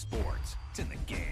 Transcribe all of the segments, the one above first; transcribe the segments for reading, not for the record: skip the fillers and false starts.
sports. It's in the game.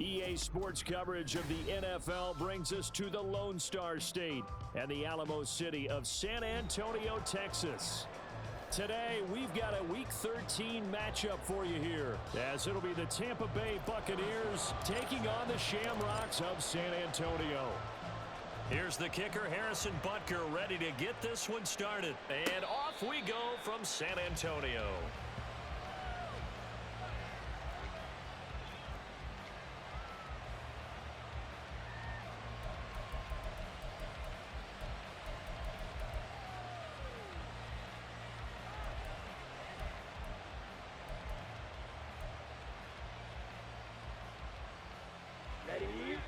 EA Sports coverage of the NFL brings us to the Lone Star State and the Alamo City of San Antonio, Texas. Today, we've got a Week 13 matchup for you here, as it'll be the Tampa Bay Buccaneers taking on the Shamrocks of San Antonio. Here's the kicker, Harrison Butker, ready to get this one started. And off we go from San Antonio.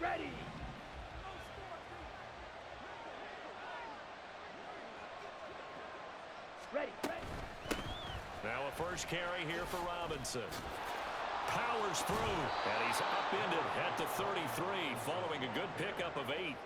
Ready. Now a first carry here for Robinson. Powers through, and he's upended at the 33, following a good pickup of 8.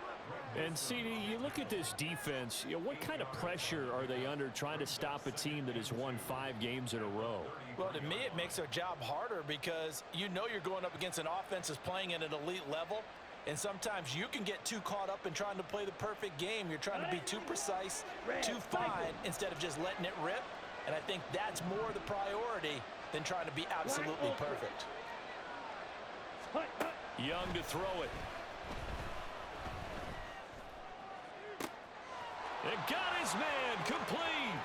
And, CD, you look at this defense, what kind of pressure are they under trying to stop a team that has won 5 games in a row? Well, to me, it makes their job harder because you know you're going up against an offense that's playing at an elite level, and sometimes you can get too caught up in trying to play the perfect game. You're trying to be too precise, too fine, instead of just letting it rip. And I think that's more the priority than trying to be absolutely perfect. Young to throw it. And got his man complete.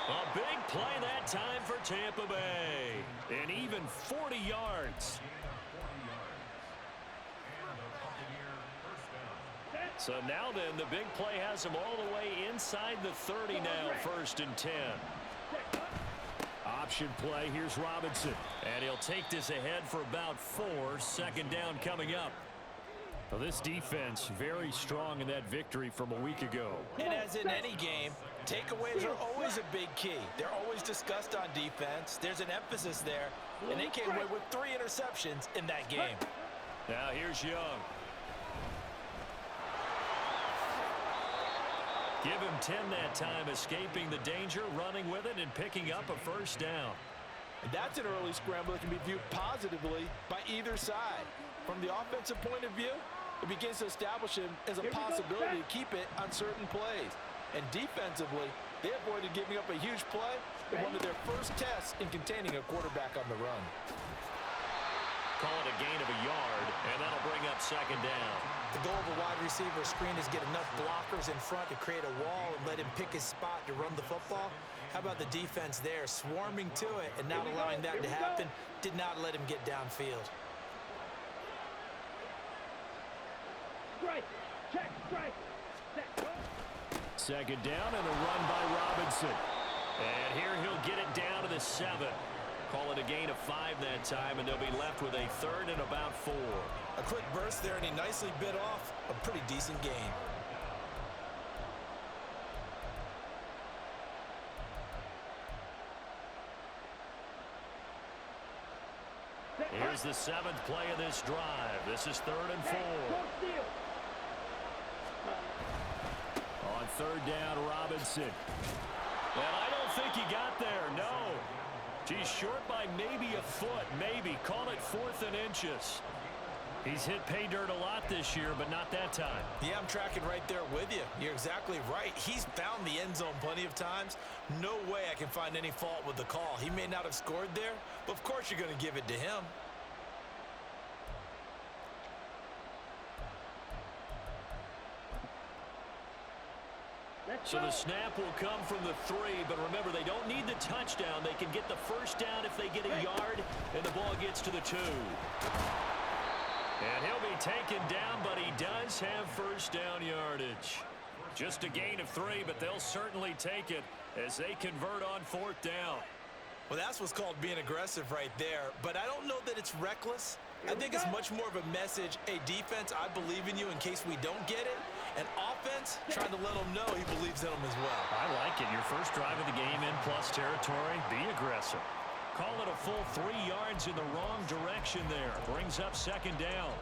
A big play that time for Tampa Bay. And even 40 yards. So now then, the big play has him all the way inside the 30 now, 1st and 10. Option play, here's Robinson. And he'll take this ahead for about 4, 2nd down coming up. Well, this defense very strong in that victory from a week ago. And as in any game, takeaways are always a big key. They're always discussed on defense. There's an emphasis there, and they came away with 3 interceptions in that game. Now here's Young. Give him 10 that time, escaping the danger, running with it, and picking up a 1st down. And that's an early scramble that can be viewed positively by either side. From the offensive point of view, it begins to establish him as a possibility to keep it on certain plays. And defensively, they avoided giving up a huge play in one of their first tests in containing a quarterback on the run. Call it a gain of a yard, and that'll bring up second down. The goal of a wide receiver screen is get enough blockers in front to create a wall and let him pick his spot to run the football. How about the defense there, swarming to it and not allowing that to happen? Did not let him get downfield. Strike. Check. Strike. Set. Second down and a run by Robinson. And here he'll get it down to the 7. Call it a gain of 5 that time, and they'll be left with a 3rd and about 4. A quick burst there, and he nicely bit off a pretty decent gain. Here's the 7th play of this drive. This is 3rd and 4. On 3rd down, Robinson. And I don't think he got there, no. He's short by maybe a foot, maybe. Call it 4th and inches. He's hit pay dirt a lot this year, but not that time. Yeah, I'm tracking right there with you. You're exactly right. He's found the end zone plenty of times. No way I can find any fault with the call. He may not have scored there, but of course you're going to give it to him. So the snap will come from the 3, but remember, they don't need the touchdown. They can get the first down if they get a yard, and the ball gets to the 2. And he'll be taken down, but he does have first down yardage. Just a gain of 3, but they'll certainly take it as they convert on 4th down. Well, that's what's called being aggressive right there, but I don't know that it's reckless. I think it's much more of a message, hey, defense, I believe in you in case we don't get it. And offense, trying to let him know he believes in him as well. I like it. Your first drive of the game in plus territory. Be aggressive. Call it a full 3 yards in the wrong direction there. Brings up second down.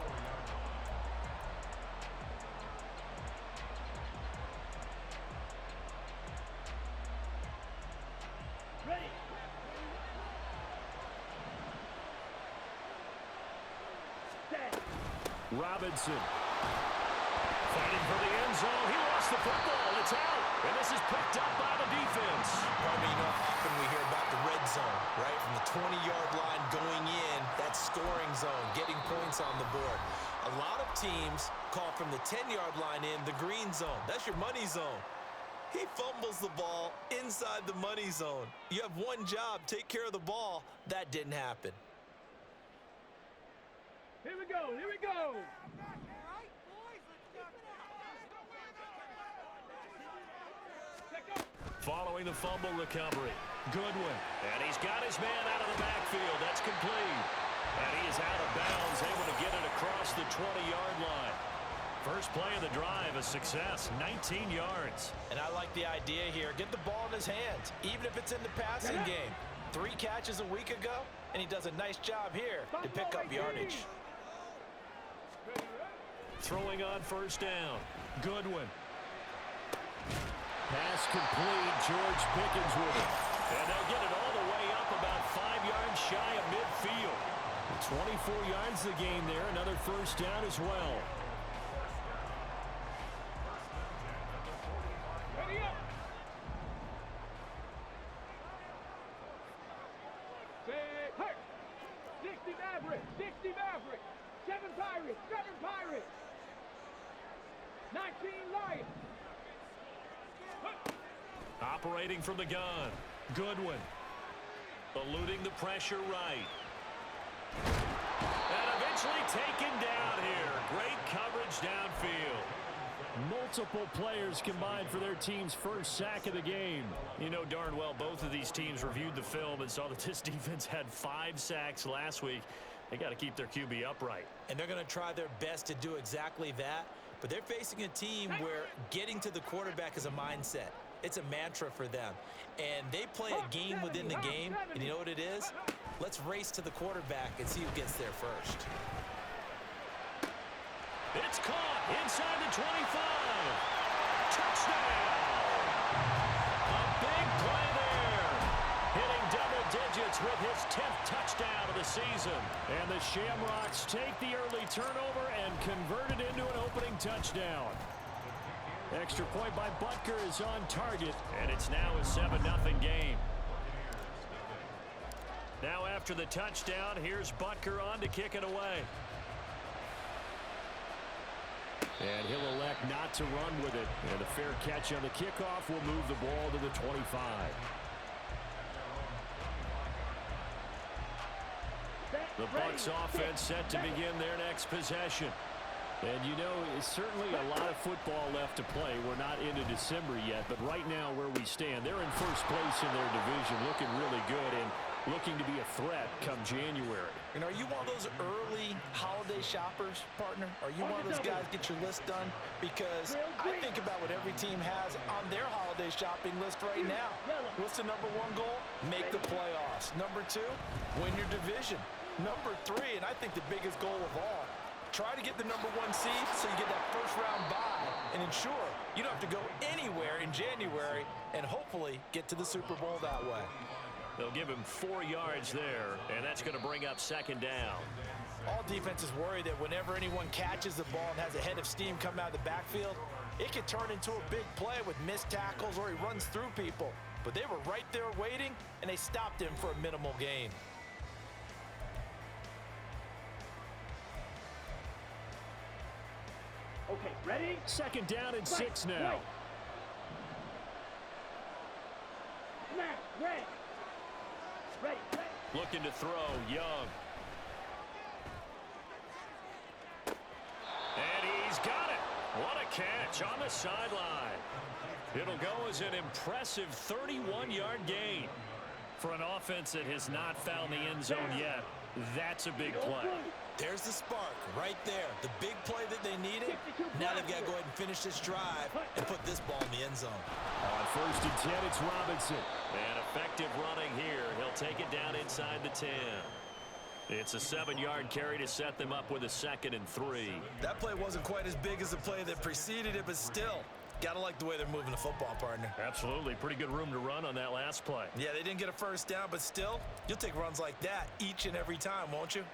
Ready. Set. Robinson. Fighting for the end zone. He lost the football. It's out. And this is picked up by the defense. Probably, you know, often we hear about the red zone, right? From the 20-yard line going in, that scoring zone, getting points on the board. A lot of teams call from the 10-yard line in the green zone. That's your money zone. He fumbles the ball inside the money zone. You have one job, take care of the ball. That didn't happen. Here we go. Here we go. Following the fumble recovery. Goodwin. And he's got his man out of the backfield. That's complete. And he is out of bounds, able to get it across the 20-yard line. First play of the drive, a success, 19 yards. And I like the idea here. Get the ball in his hands, even if it's in the passing game. 3 catches a week ago, and he does a nice job here to pick up yardage. Throwing on first down. Goodwin. Pass complete. George Pickens with it. And they'll get it all the way up about 5 yards shy of midfield. 24 yards the gain there. Another first down as well. Ready up. Say, hurt. 60 Mavericks. 60 Mavericks. 7 Pirates. 7 Pirates. 19 Lions. Operating from the gun. Goodwin. Eluding the pressure right. And eventually taken down here. Great coverage downfield. Multiple players combined for their team's first sack of the game. You know darn well both of these teams reviewed the film and saw that this defense had 5 sacks last week. They got to keep their QB upright. And they're going to try their best to do exactly that. But they're facing a team where getting to the quarterback is a mindset. It's a mantra for them. And they play a game within the game. And you know what it is? Let's race to the quarterback and see who gets there first. It's caught inside the 25. Touchdown! A big play there. Hitting double digits with his 10th touchdown of the season. And the Shamrocks take the early turnover and convert it into an opening touchdown. Extra point by Butker is on target, and it's now a 7-0 game. Now after the touchdown, here's Butker on to kick it away. And he'll elect not to run with it. And a fair catch on the kickoff will move the ball to the 25. The Bucs offense set to begin their next possession. And you know, it's certainly a lot of football left to play. We're not into December yet, but right now where we stand, they're in first place in their division, looking really good and looking to be a threat come January. And are you one of those early holiday shoppers, partner? Are you one of those guys get your list done? Because I think about what every team has on their holiday shopping list right now. What's the number one goal? Make the playoffs. Number two, win your division. Number three, and I think the biggest goal of all, try to get the number one seed so you get that first round bye and ensure you don't have to go anywhere in January and hopefully get to the Super Bowl that way. They'll give him 4 yards there, and that's going to bring up second down. All defenses worry that whenever anyone catches the ball and has a head of steam come out of the backfield, it could turn into a big play with missed tackles or he runs through people. But they were right there waiting, and they stopped him for a minimal gain. Okay, ready? Second down and 6 now. Snap, ready. Ready, ready. Looking to throw, Young. And he's got it. What a catch on the sideline. It'll go as an impressive 31-yard gain. For an offense that has not found the end zone yet, that's a big play. There's the spark right there. The big play that they needed. Now they've got to go ahead and finish this drive and put this ball in the end zone. On first and 10, it's Robinson. And effective running here. He'll take it down inside the 10. It's a 7-yard carry to set them up with a 2nd and 3. That play wasn't quite as big as the play that preceded it, but still, gotta like the way they're moving the football, partner. Absolutely. Pretty good room to run on that last play. Yeah, they didn't get a first down, but still, you'll take runs like that each and every time, won't you?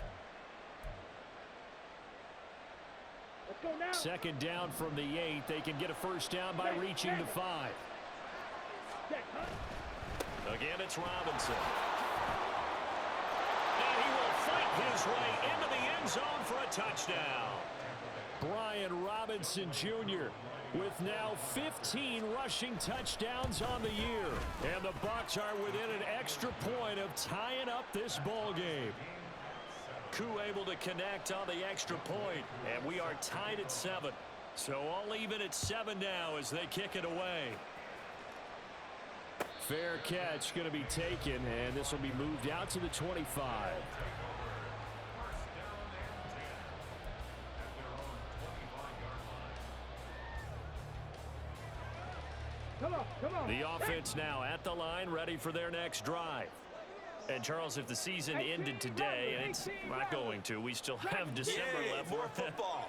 Let's go now. Second down from the 8. They can get a first down by reaching the 5. Again, it's Robinson. And he will fight his way into the end zone for a touchdown. Brian Robinson Jr. with now 15 rushing touchdowns on the year. And the Bucs are within an extra point of tying up this ball game. Koo able to connect on the extra point, and we are tied at 7. So all even at 7 now as they kick it away. Fair catch going to be taken, and this will be moved out to the 25. Come on. The offense now at the line, ready for their next drive. And Charles, if the season ended today, and it's not going to, we still have December left.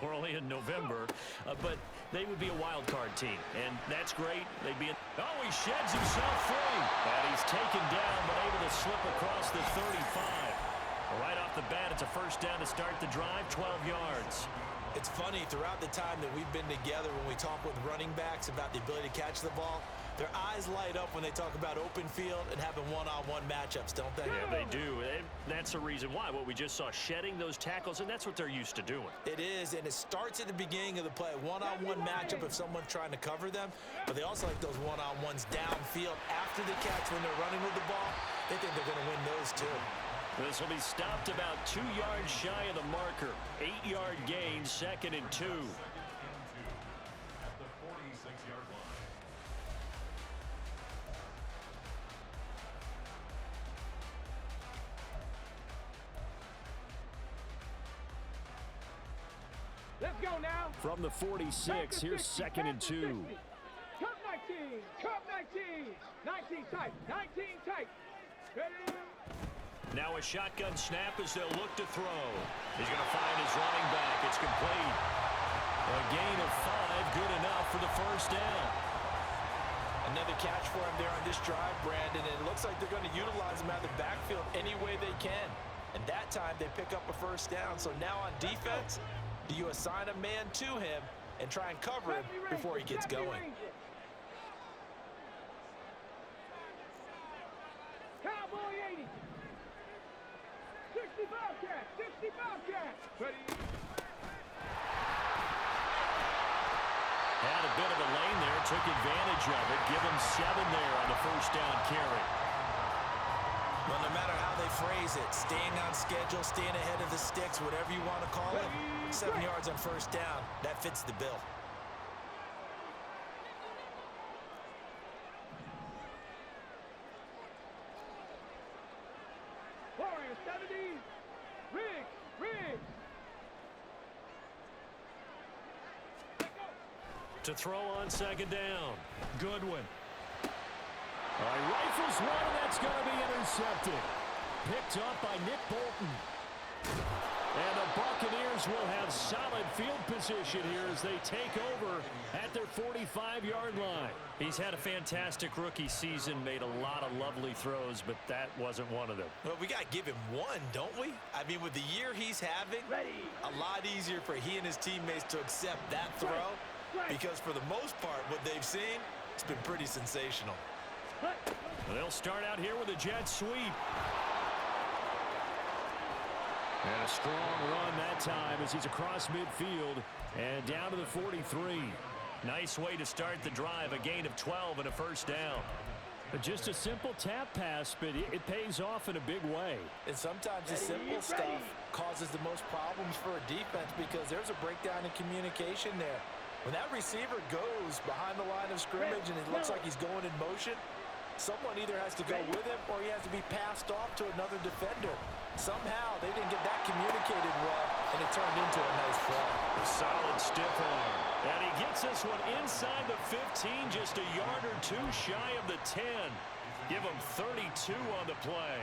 We're only in November, but they would be a wild card team, and that's great. They'd be. Oh, he sheds himself free, and he's taken down, but able to slip across the 35. Right off the bat, it's a first down to start the drive, 12 yards. It's funny, throughout the time that we've been together, when we talk with running backs about the ability to catch the ball, their eyes light up when they talk about open field and having one-on-one matchups, don't they? Yeah, they do. And that's the reason why. What we just saw, shedding those tackles, and that's what they're used to doing. It is, and it starts at the beginning of the play. One-on-one matchup if someone's trying to cover them, but they also like those one-on-ones downfield after the catch when they're running with the ball. They think they're going to win those too. This will be stopped about 2 yards shy of the marker. 8-yard gain, 2nd and 2. Let's go now. From the 46, here's 2nd and 2. Cup 19. Cup 19. 19 tight. 19 tight. Ready? Now a shotgun snap as they'll look to throw. He's going to find his running back. It's complete. A gain of 5, good enough for the first down. Another catch for him there on this drive, Brandon. It looks like they're going to utilize him out of the backfield any way they can. And that time they pick up a first down. So now on defense, do you assign a man to him and try and cover him before he gets going? Cowboy 80. 65 cat. 65 cat. Ready? a bit of a lane there, took advantage of it. Give him 7 there on the first down carry. Well, no matter how they phrase it, staying on schedule, staying ahead of the sticks, whatever you want to call it, 7 yards on first down, that fits the bill. Warrior 70. Riggs. To throw on second down. Goodwin. All right, rifles one, and that's going to be intercepted. Picked up by Nick Bolton. And the Buccaneers will have solid field position here as they take over at their 45-yard line. He's had a fantastic rookie season, made a lot of lovely throws, but that wasn't one of them. Well, we got to give him one, don't we? I mean, with the year he's having, a lot easier for he and his teammates to accept that throw because for the most part, what they've seen, it's been pretty sensational. They'll start out here with a jet sweep. And a strong run that time as he's across midfield and down to the 43. Nice way to start the drive, a gain of 12 and a first down. Just a simple tap pass, but it pays off in a big way. And sometimes the simple stuff causes the most problems for a defense because there's a breakdown in communication there. When that receiver goes behind the line of scrimmage and it looks like he's going in motion, someone either has to go with him or he has to be passed off to another defender. Somehow they didn't get that communicated well, and it turned into a nice play. A solid stiff arm. And he gets this one inside the 15, just a yard or two shy of the 10. Give him 32 on the play.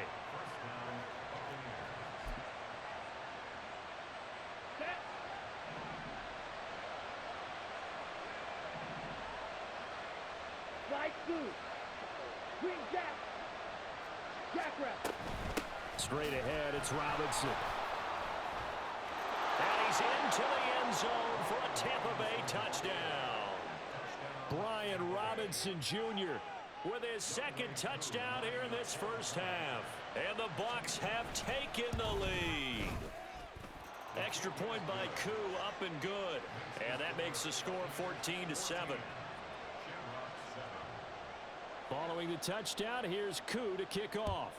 Slide two. Green jack. Jackrabbit. Straight ahead, it's Robinson. And he's into the end zone for a Tampa Bay touchdown. Brian Robinson Jr. with his second touchdown here in this first half. And the Bucs have taken the lead. Extra point by Koo, up and good. And that makes the score 14-7. Following the touchdown, here's Koo to kick off.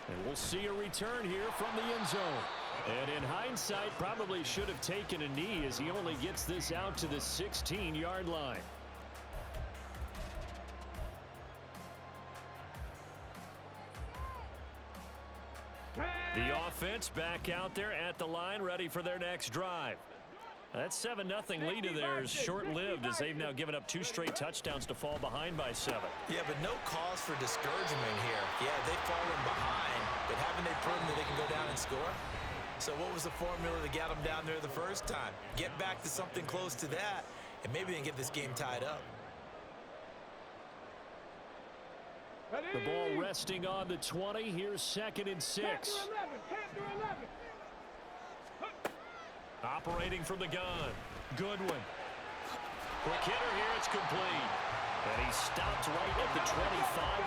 And we'll see a return here from the end zone. And in hindsight, probably should have taken a knee as he only gets this out to the 16-yard line. The offense back out there at the line, ready for their next drive. That 7-0 lead of theirs short-lived as they've now given up 2 straight touchdowns to fall behind by 7. Yeah, but no cause for discouragement here. Yeah, they've fallen behind, but haven't they proven that they can go down and score? So what was the formula that got them down there the first time? Get back to something close to that, and maybe they can get this game tied up. The ball resting on the 20. Here's 2nd and 6. Operating from the gun. Goodwin. Quick hitter here. It's complete. And he stopped right at the 25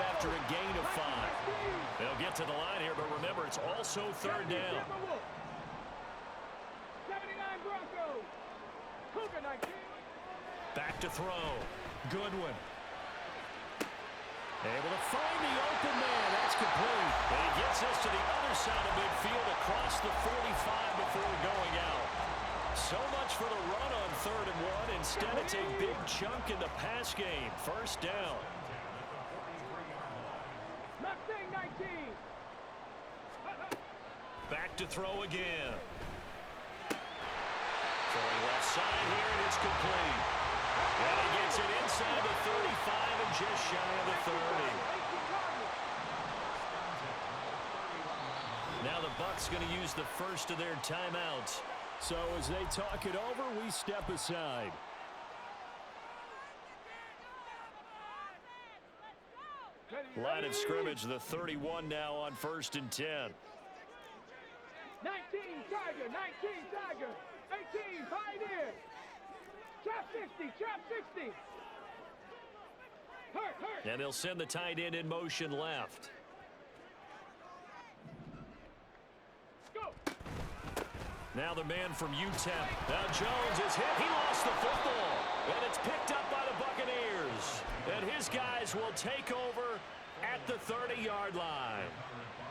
after a gain of 5. They'll get to the line here, but remember, it's also 3rd down. 79 Broncos. Cougar 19. Back to throw. Goodwin. Able to find the open man. That's complete. And he gets us to the other side of midfield across the 45 before going out. So much for the run on 3rd and 1. Instead, it's a big chunk in the pass game. First down. Mustang 19. Back to throw again. Throwing left side here, and it's complete. And he gets it inside the 35 and just shy of the 30. Now the Bucs going to use the first of their timeouts. So as they talk it over, we step aside. Line of scrimmage, the 31 now on 1st and 10. 19 Tiger, 19 Tiger, 18 Pioneer. Trap 60, trap 60. Hurt. And they'll send the tight end in motion left. Now the man from UTEP. Now Jones is hit. He lost the football. And it's picked up by the Buccaneers. And his guys will take over at the 30-yard line.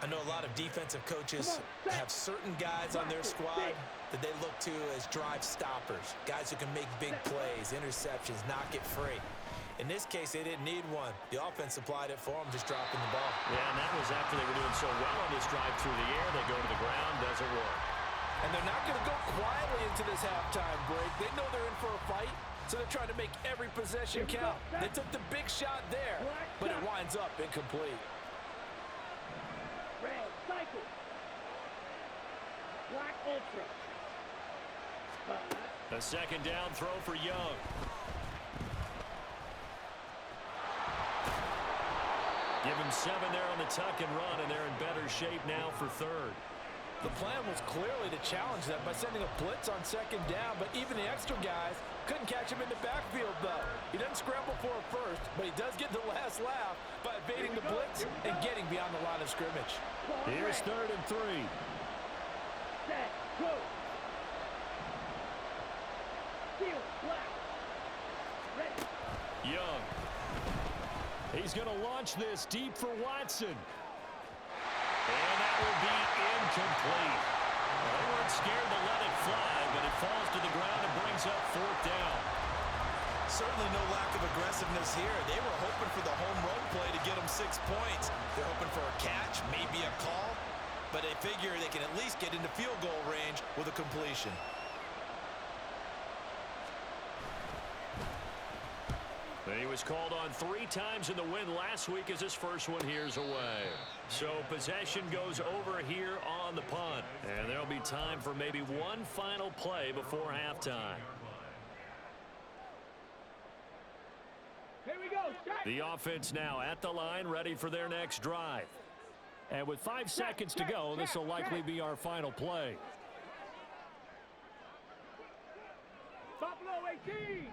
I know a lot of defensive coaches have certain guys on their squad that they look to as drive stoppers, guys who can make big plays, interceptions, knock it free. In this case, they didn't need one. The offense supplied it for them, just dropping the ball. Yeah, and that was after they were doing so well on this drive through the air. They go to the ground, doesn't work. And they're not going to go quietly into this halftime break. They know they're in for a fight, so they're trying to make every possession count. They took the big shot there, but it winds up incomplete. Red, cycle. Black, ultra. A second down throw for Young. Give him 7 there on the tuck and run, and they're in better shape now for third. The plan was clearly to challenge them by sending a blitz on second down, but even the extra guys couldn't catch him in the backfield, though. He doesn't scramble for a first, but he does get the last laugh by evading the blitz and getting beyond the line of scrimmage. Here's 3rd and 3. Set, go. Steal, black. Ready. Young. He's going to launch this deep for Watson. And that will be incomplete. Well, they weren't scared to let it fly, but it falls to the ground and brings up 4th down. Certainly no lack of aggressiveness here. They were hoping for the home run play to get them 6 points. They're hoping for a catch, maybe a call, but they figure they can at least get into field goal range with a completion. He was called on 3 times in the win last week as his first one here's away. So possession goes over here on the punt. And there'll be time for maybe one final play before halftime. Here we go. Check. The offense now at the line, ready for their next drive. And with 5 seconds to go, this will likely be our final play. Buffalo 18.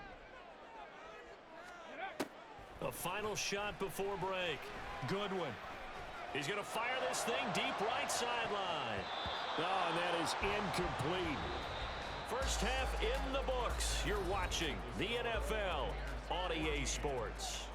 A final shot before break. Goodwin. He's going to fire this thing deep right sideline. Oh, and that is incomplete. First half in the books. You're watching the NFL on EA Sports.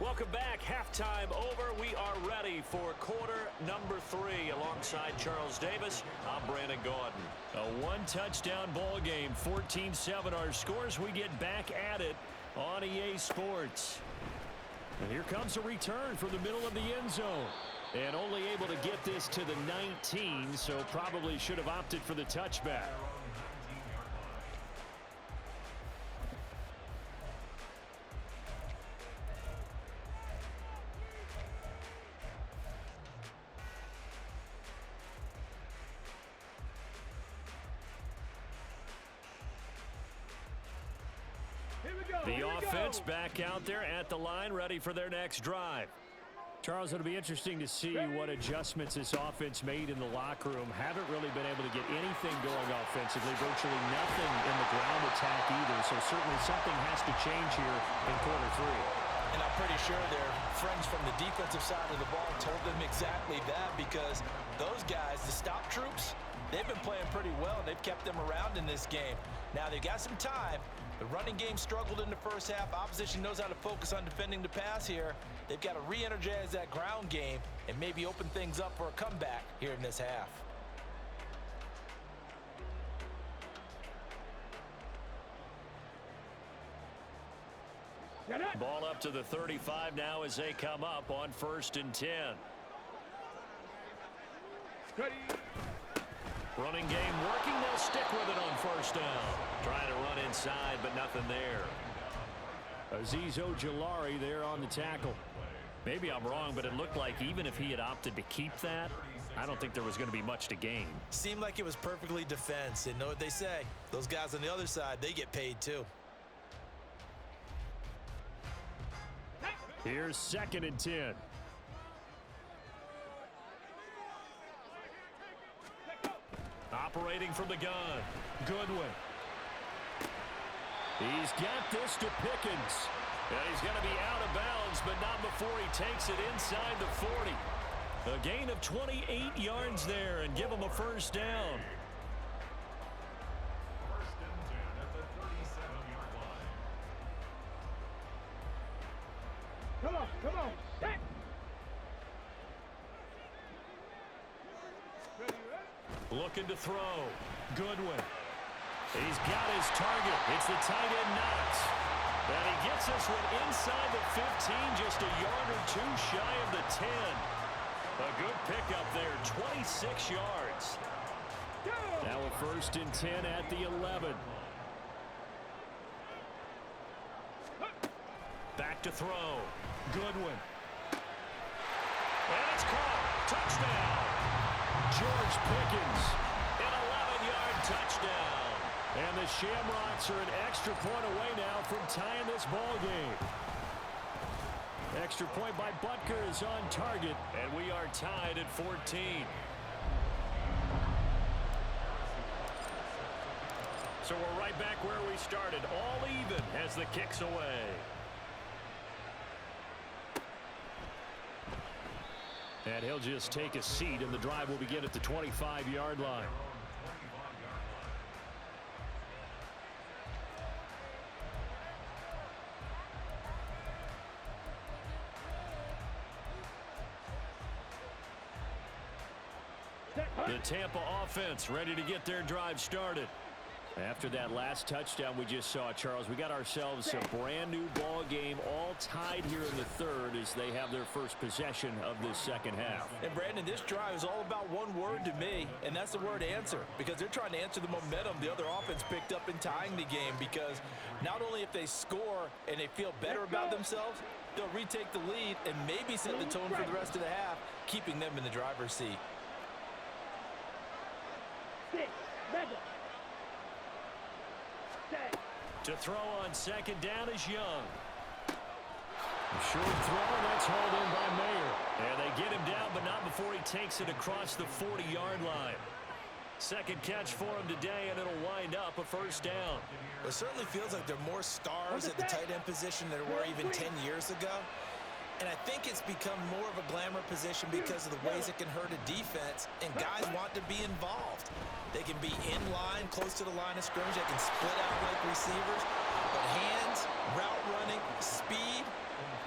Welcome back. Halftime over. We are ready for quarter number 3. Alongside Charles Davis, I'm Brandon Gaudin. A 1-touchdown ball game, 14-7 our scores. We get back at it on EA Sports. And here comes a return from the middle of the end zone. And only able to get this to the 19, so probably should have opted for the touchback. The offense back out there at the line, ready for their next drive. Charles, it'll be interesting to see what adjustments this offense made in the locker room. Haven't really been able to get anything going offensively, virtually nothing in the ground attack either, so certainly something has to change here in quarter 3. And I'm pretty sure their friends from the defensive side of the ball told them exactly that, because those guys, the stop troops, they've been playing pretty well, and they've kept them around in this game. Now, they've got some time. The running game struggled in the first half. Opposition knows how to focus on defending the pass here. They've got to re-energize that ground game and maybe open things up for a comeback here in this half. Ball up to the 35 now as they come up on 1st and 10. Ready. Running game working. They'll stick with it on 1st down. Trying to run inside, but nothing there. Azeez Ojulari there on the tackle. Maybe I'm wrong, but it looked like even if he had opted to keep that, I don't think there was going to be much to gain. Seemed like it was perfectly defense. And know what they say? Those guys on the other side, they get paid too. Here's 2nd and 10. Operating from the gun. Goodwin. He's got this to Pickens. And he's going to be out of bounds, but not before he takes it inside the 40. A gain of 28 yards there and give him a first down. First and 10 at the 37-yard line. Come on, set. Looking to throw. Goodwin. He's got his target. It's the tight end Knox. And he gets this one inside the 15, just a yard or two shy of the 10. A good pickup there, 26 yards. Now a first and 10 at the 11. Back to throw. Goodwin. And it's caught. Touchdown. George Pickens, an 11-yard touchdown. And the Shamrocks are an extra point away now from tying this ball game. Extra point by Butker is on target, and we are tied at 14. So we're right back where we started, all even as the kick's away. And he'll just take a seat, and the drive will begin at the 25-yard line. The Tampa offense ready to get their drive started. After that last touchdown we just saw, Charles, we got ourselves a brand new ball game, all tied here in the third as they have their first possession of this second half. And Brandon, this drive is all about one word to me, and that's the word answer, because they're trying to answer the momentum the other offense picked up in tying the game, because not only if they score and they feel better about themselves, they'll retake the lead and maybe set the tone for the rest of the half, keeping them in the driver's seat. To throw on second down is Young. Short throw, that's hauled in by Mayer. And they get him down, but not before he takes it across the 40-yard line. Second catch for him today, and it'll wind up a first down. It certainly feels like there are more stars at the tight end position than there were even 10 years ago. And I think it's become more of a glamour position because of the ways it can hurt a defense, and guys want to be involved. They can be in line, close to the line of scrimmage. They can split out like receivers. But hands, route running, speed,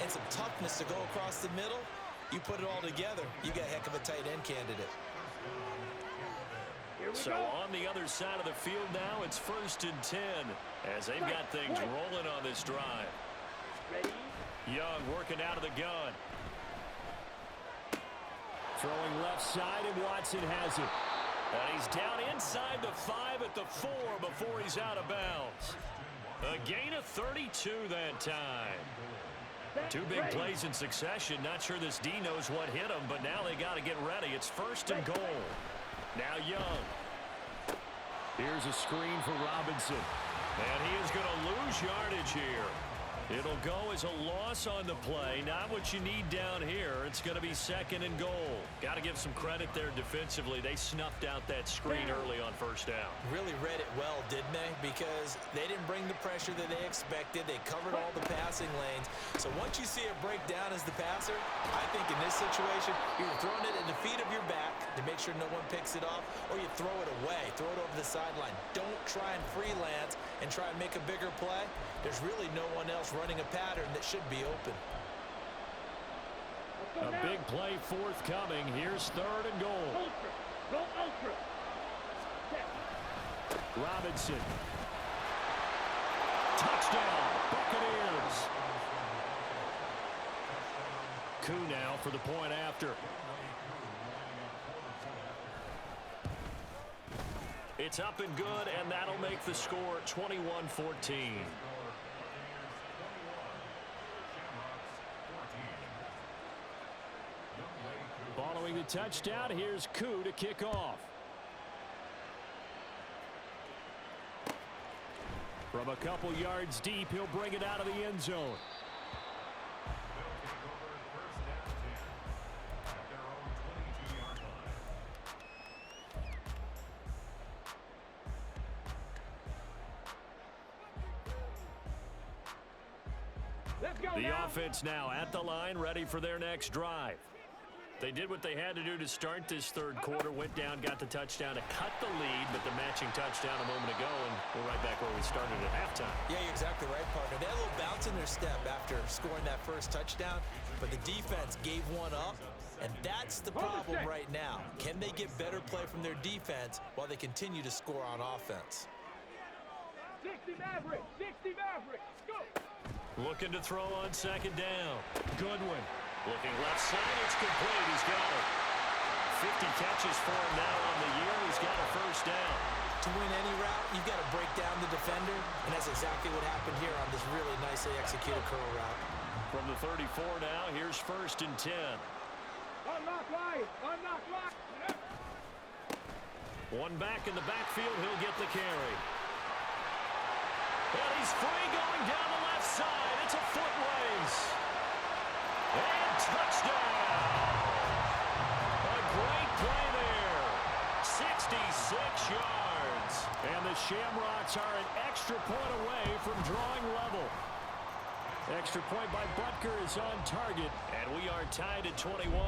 and some toughness to go across the middle, you put it all together, you got a heck of a tight end candidate. So on the other side of the field now, it's first and 10 as they've got things rolling on this drive. Young working out of the gun. Throwing left side, and Watson has it. And he's down inside the 5 at the 4 before he's out of bounds. A gain of 32 that time. Two big plays in succession. Not sure this D knows what hit him, but now they got to get ready. It's first and goal. Now Young. Here's a screen for Robinson. And he is going to lose yardage here. It'll go as a loss on the play. Not what you need down here. It's going to be second and goal. Got to give some credit there defensively. They snuffed out that screen early on first down. Really read it well, didn't they? Because they didn't bring the pressure that they expected. They covered all the passing lanes. So once you see a breakdown as the passer, I think in this situation, you're throwing it at the feet of your back to make sure no one picks it off, or you throw it away, throw it over the sideline. Don't try and freelance and try and make a bigger play. There's really no one else running a pattern that should be open. A big play forthcoming. Here's third and goal. Go ultra. Robinson. Touchdown, Buccaneers. Koo now for the point after. It's up and good, and that'll make the score 21-14. Following the touchdown, here's Koo to kick off. From a couple yards deep, he'll bring it out of the end zone. go The now. offense now at the line, ready for their next drive. They did what they had to do to start this third quarter, went down, got the touchdown to cut the lead, but the matching touchdown a moment ago, and we're right back where we started at halftime. Yeah, you're exactly right, partner. They had a little bounce in their step after scoring that first touchdown, but the defense gave one up, and that's the problem right now. Can they get better play from their defense while they continue to score on offense? 60 Mavericks, 60 Mavericks, go. Looking to throw on second down. Goodwin. Looking left side, it's complete. He's got it. 50 catches for him now on the year. He's got a first down. To win any route, you've got to break down the defender, and that's exactly what happened here on this really nicely executed curl route. From the 34 now, here's 1st and 10. Unlock line, unlock line. One back in the backfield, he'll get the carry. And he's free going down the left side. It's a foot race. And touchdown! A great play there. 66 yards. And the Shamrocks are an extra point away from drawing level. Extra point by Butker is on target, and we are tied at 21.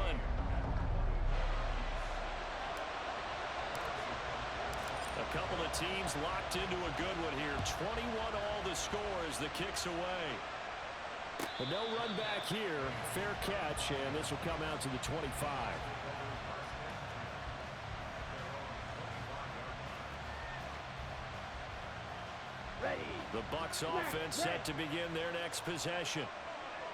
A couple of teams locked into a good one here. 21 all the score as the kick's away. But no run back here. Fair catch, and this will come out to the 25. Ready. The Bucs offense set to begin their next possession.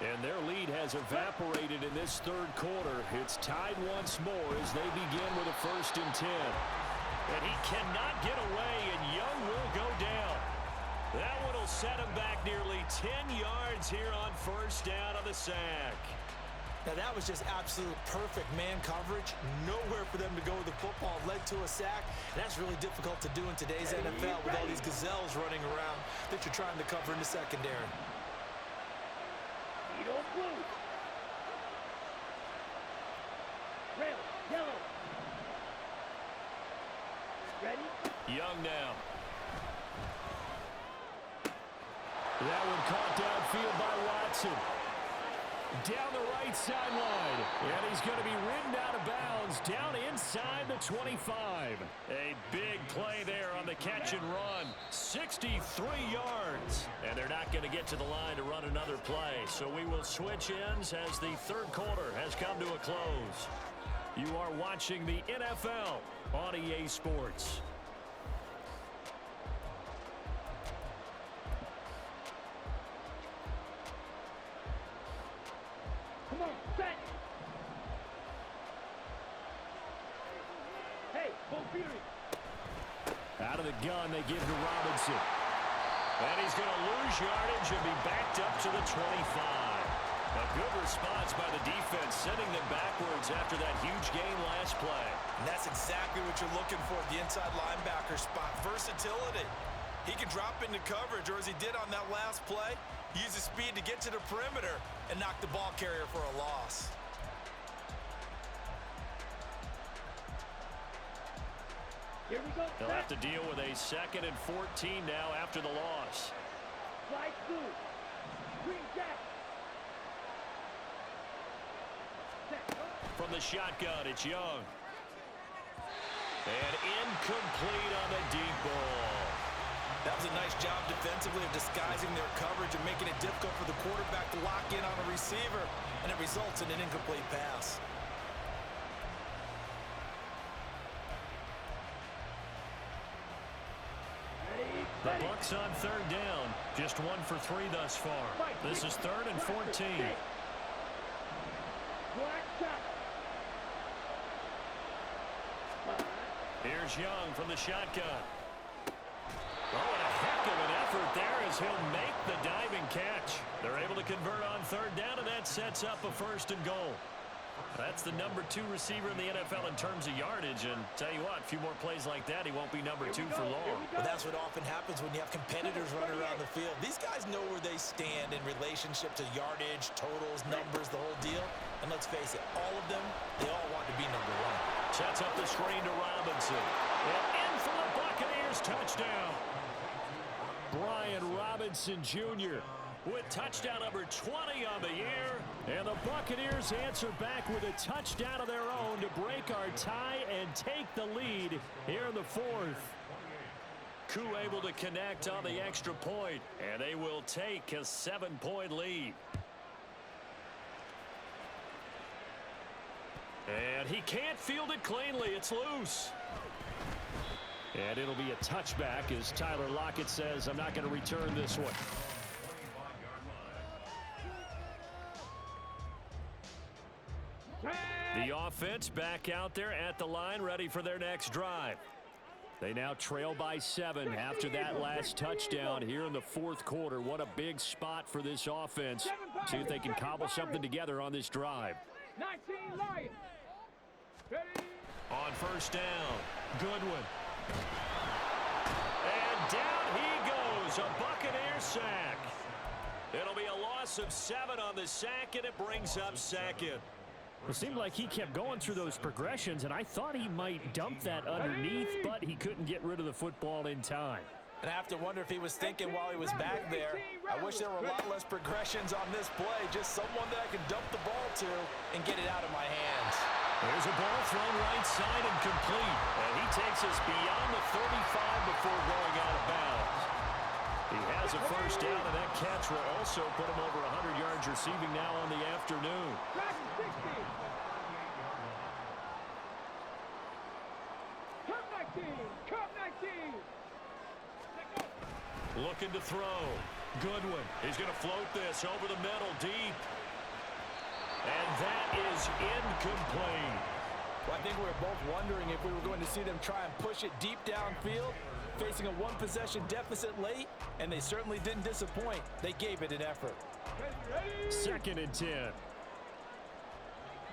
And their lead has evaporated in this third quarter. It's tied once more as they begin with a 1st and 10. And he cannot get away, and Young will go down. That one will set him back nearly 10 yards here on 1st down on the sack. Now, that was just absolute perfect man coverage. Nowhere for them to go with the football. Led to a sack. And that's really difficult to do in today's NFL with all these gazelles running around that you're trying to cover in the secondary. Blue. Red, yellow. Ready? Young now. That one caught downfield by Watson. Down the right sideline. And he's going to be ridden out of bounds down inside the 25. A big play there on the catch and run. 63 yards. And they're not going to get to the line to run another play. So we will switch ends as the third quarter has come to a close. You are watching the NFL on EA Sports. Come on, set. Hey, Bo Fury. Out of the gun, they give to Robinson. And he's going to lose yardage and be backed up to the 25. A good response by the defense, sending them backwards after that huge gain last play. And that's exactly what you're looking for at the inside linebacker spot. Versatility. He can drop into coverage, or as he did on that last play, use his speed to get to the perimeter and knock the ball carrier for a loss. Here we go. They'll have to deal with a 2nd and 14 now after the loss. Slide through. Green jack. From the shotgun, it's Young. And incomplete on the deep ball. That was a nice job defensively of disguising their coverage and making it difficult for the quarterback to lock in on a receiver, and it results in an incomplete pass. The Bucs on 3rd down. Just 1 for 3 thus far. This is 3rd and 14. Here's Young from the shotgun. Oh, and a heck of an effort there as he'll make the diving catch. They're able to convert on 3rd down, and that sets up a 1st and goal. That's the number 2 receiver in the NFL in terms of yardage, and tell you what, a few more plays like that, he won't be number 2 for long. Well, that's what often happens when you have competitors running around the field. These guys know where they stand in relationship to yardage, totals, numbers, the whole deal. And let's face it, all of them, they all want to be number 1. Sets up the screen to Robinson. And in for the Buccaneers touchdown. Brian Robinson Jr. with touchdown number 20 on the year. And the Buccaneers answer back with a touchdown of their own to break our tie and take the lead here in the fourth. Koo able to connect on the extra point, and they will take a 7-point lead. And he can't field it cleanly. It's loose. And it'll be a touchback as Tyler Lockett says, I'm not going to return this one. The offense back out there at the line, ready for their next drive. They now trail by 7 after that last touchdown here in the fourth quarter. What a big spot for this offense. See if they can cobble something together on this drive. 19 Lions. Ready. On first down, Goodwin. And down he goes, a Buccaneer sack. It'll be a loss of 7 on the sack, and it brings up second. It seemed like he kept going through those progressions, and I thought he might dump that underneath, but he couldn't get rid of the football in time. And I have to wonder if he was thinking while he was back there, I wish there were a lot less progressions on this play, just someone that I can dump the ball to and get it out of my hands. There's a ball thrown right side and complete. And he takes us beyond the 35 before going out of bounds. He has a first down, and that catch will also put him over 100 yards receiving now on the afternoon. Looking to throw. Goodwin. He's going to float this over the middle deep. And that is incomplete. Well, I think we were both wondering if we were going to see them try and push it deep downfield, facing a one-possession deficit late, and they certainly didn't disappoint. They gave it an effort. Second and 10.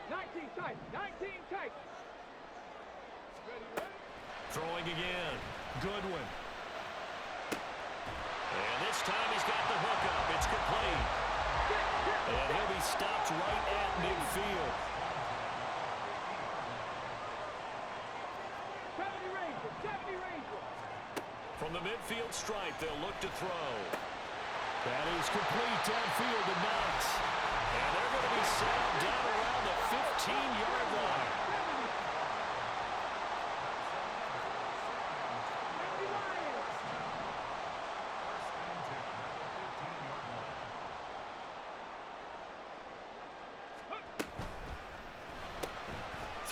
19 tight. 19 tight. Throwing again. Goodwin. And this time he's got the hook up. It's complete. And he'll be stopped right at midfield. 70 Rangers. From the midfield stripe, they'll look to throw. That is complete downfield to Knox. And they're going to be set down around the 15-yard line.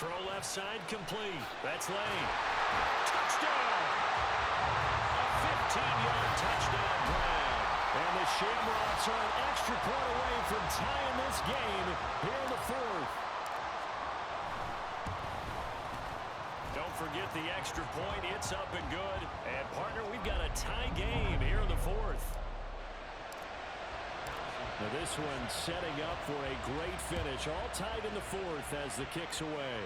Throw left side complete. That's Lane. Touchdown! A 15-yard touchdown grab. And the Shamrocks are an extra point away from tying this game here in the fourth. Don't forget the extra point. It's up and good. And, partner, we've got a tie game here in the fourth. Now this one setting up for a great finish. All tied in the fourth as the kick's away.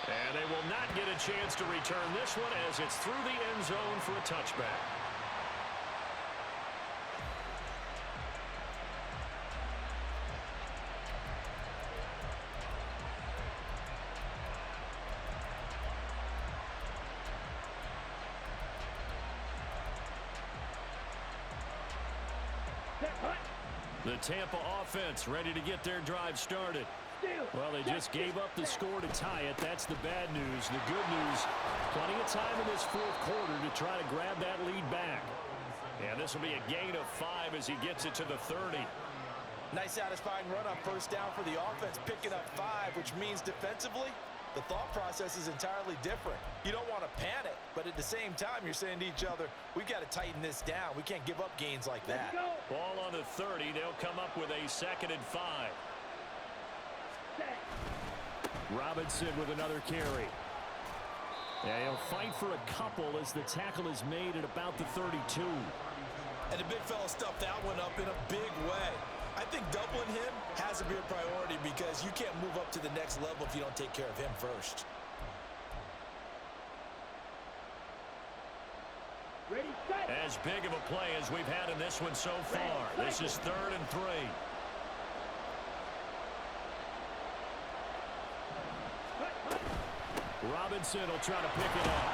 And they will not get a chance to return this one as it's through the end zone for a touchback. The Tampa offense ready to get their drive started. Well, they just gave up the score to tie it. That's the bad news. The good news, plenty of time in this fourth quarter to try to grab that lead back. And this will be a gain of 5 as he gets it to the 30. Nice satisfying run on first down for the offense, picking up 5, which means defensively, the thought process is entirely different. You don't want to panic, but at the same time, you're saying to each other, we've got to tighten this down. We can't give up gains like that. Ball on the 30. They'll come up with a 2nd and 5. Robinson with another carry. Yeah, he'll fight for a couple as the tackle is made at about the 32. And the big fella stuffed that one up in a big way. I think doubling him has to be a priority because you can't move up to the next level if you don't take care of him first. As big of a play as we've had in this one so far. This is 3rd and 3. Robinson will try to pick it up.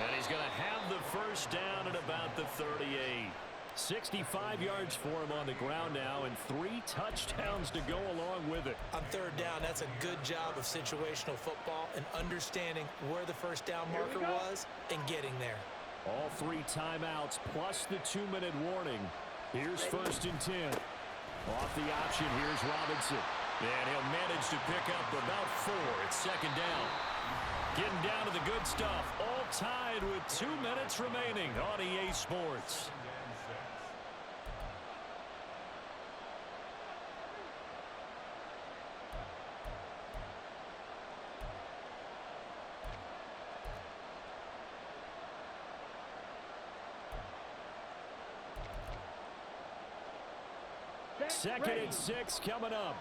And he's going to have the first down at about the 38. 65 yards for him on the ground now, and 3 touchdowns to go along with it. On third down, that's a good job of situational football and understanding where the first down marker was and getting there. All 3 timeouts plus the 2-minute warning. Here's 1st and 10. Off the option, here's Robinson. And he'll manage to pick up about 4 at 2nd down. Getting down to the good stuff. All tied with 2 minutes remaining on EA Sports. Second and 6 coming up.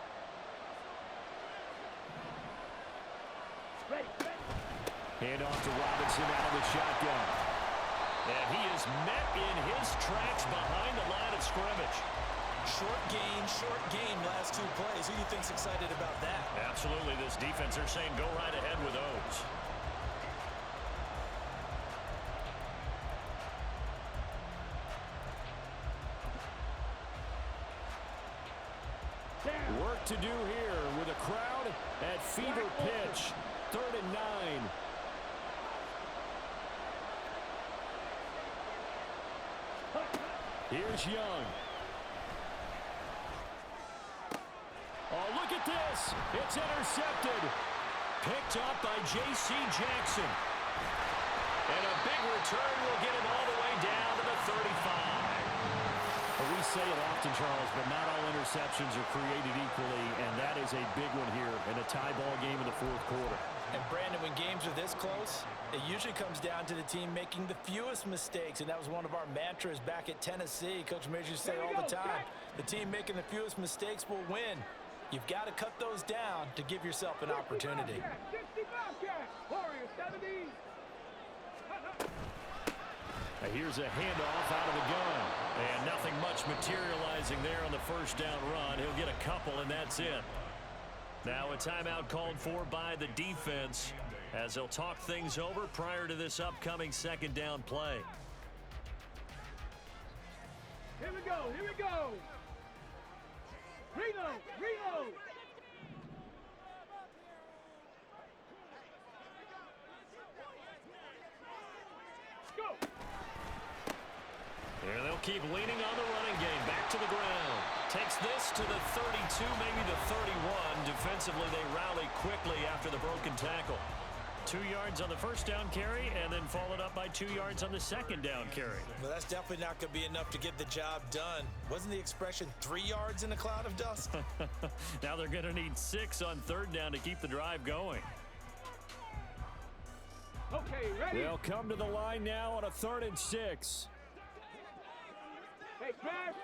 Hand off to Robinson out of the shotgun. And he is met in his tracks behind the line of scrimmage. Short gain last 2 plays. Who do you think's excited about that? Absolutely. This defense, they're saying go right ahead with those. Work to do here with a crowd at fever pitch. 3rd and 9. Here's Young. Oh, look at this. It's intercepted. Picked up by J.C. Jackson. And a big return will get him all the way down to the 35. Well, we say it often, Charles, but not all interceptions are created equally, and that is a big one here in a tie ball game in the 4th quarter. And, Brandon, when games are this close, it usually comes down to the team making the fewest mistakes, and that was one of our mantras back at Tennessee. Coach Major used to say all the time, the team making the fewest mistakes will win. You've got to cut those down to give yourself an opportunity. 65 Warriors 70. Here's a handoff out of the gun. And nothing much materializing there on the first down run. He'll get a couple, and that's it. Now a timeout called for by the defense as they'll talk things over prior to this upcoming 2nd down play. Here we go. Here we go. Reload. Go. And they'll keep leaning on the running game. Back to the ground. Takes this to the 32, maybe the 31. Defensively, they rally quickly after the broken tackle. 2 yards on the first down carry, and then followed up by 2 yards on the 2nd down carry. Well, that's definitely not going to be enough to get the job done. Wasn't the expression 3 yards in a cloud of dust? Now they're going to need 6 on 3rd down to keep the drive going. Okay, ready? They'll come to the line now on a 3rd and 6. Hey, pass.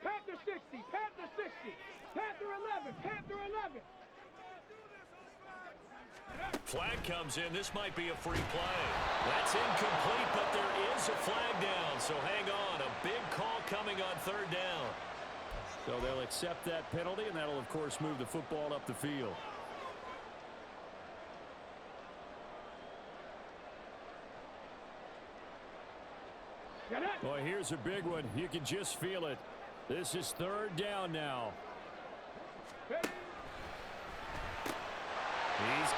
Panther 60, Panther 60, Panther 11, Panther 11. Flag comes in. This might be a free play. That's incomplete, but there is a flag down. So hang on. A big call coming on 3rd down. So they'll accept that penalty, and that'll, of course, move the football up the field. Boy, here's a big one. You can just feel it. This is 3rd down now. He's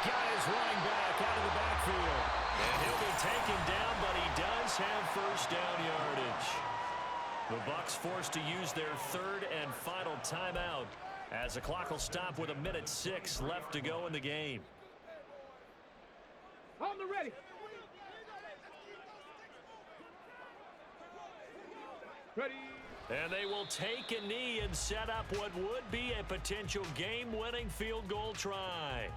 got his running back out of the backfield. And he'll be taken down, but he does have first down yardage. The Bucs forced to use their 3rd and final timeout as the clock will stop with 1:06 left to go in the game. On the ready. Ready. And they will take a knee and set up what would be a potential game-winning field goal try.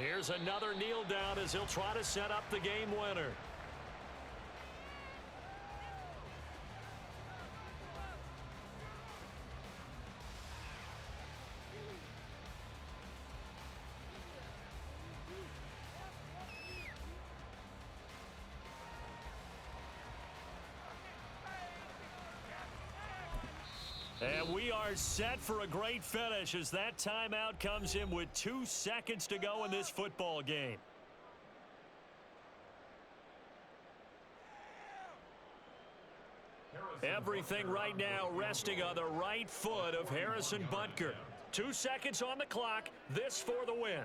Here's another kneel down as he'll try to set up the game winner. And we are set for a great finish as that timeout comes in with 2 seconds to go in this football game. Everything right now resting on the right foot of Harrison Butker. 2 seconds on the clock. This for the win.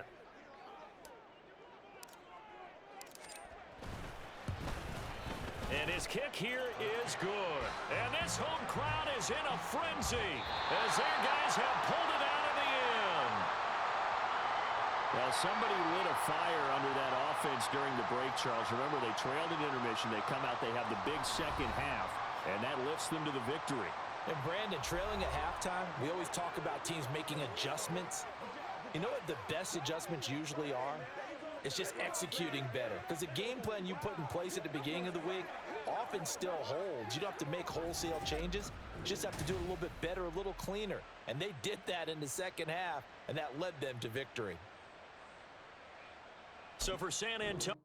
And his kick here is good. And this home crowd is in a frenzy as their guys have pulled it out of the end. Well, somebody lit a fire under that offense during the break, Charles. Remember, they trailed at intermission. They come out, they have the big second half, and that lifts them to the victory. And Brandon, trailing at halftime, we always talk about teams making adjustments. You know what the best adjustments usually are? It's just executing better. Because the game plan you put in place at the beginning of the week often still holds. You don't have to make wholesale changes. You just have to do it a little bit better, a little cleaner. And they did that in the second half, and that led them to victory. So for San Antonio.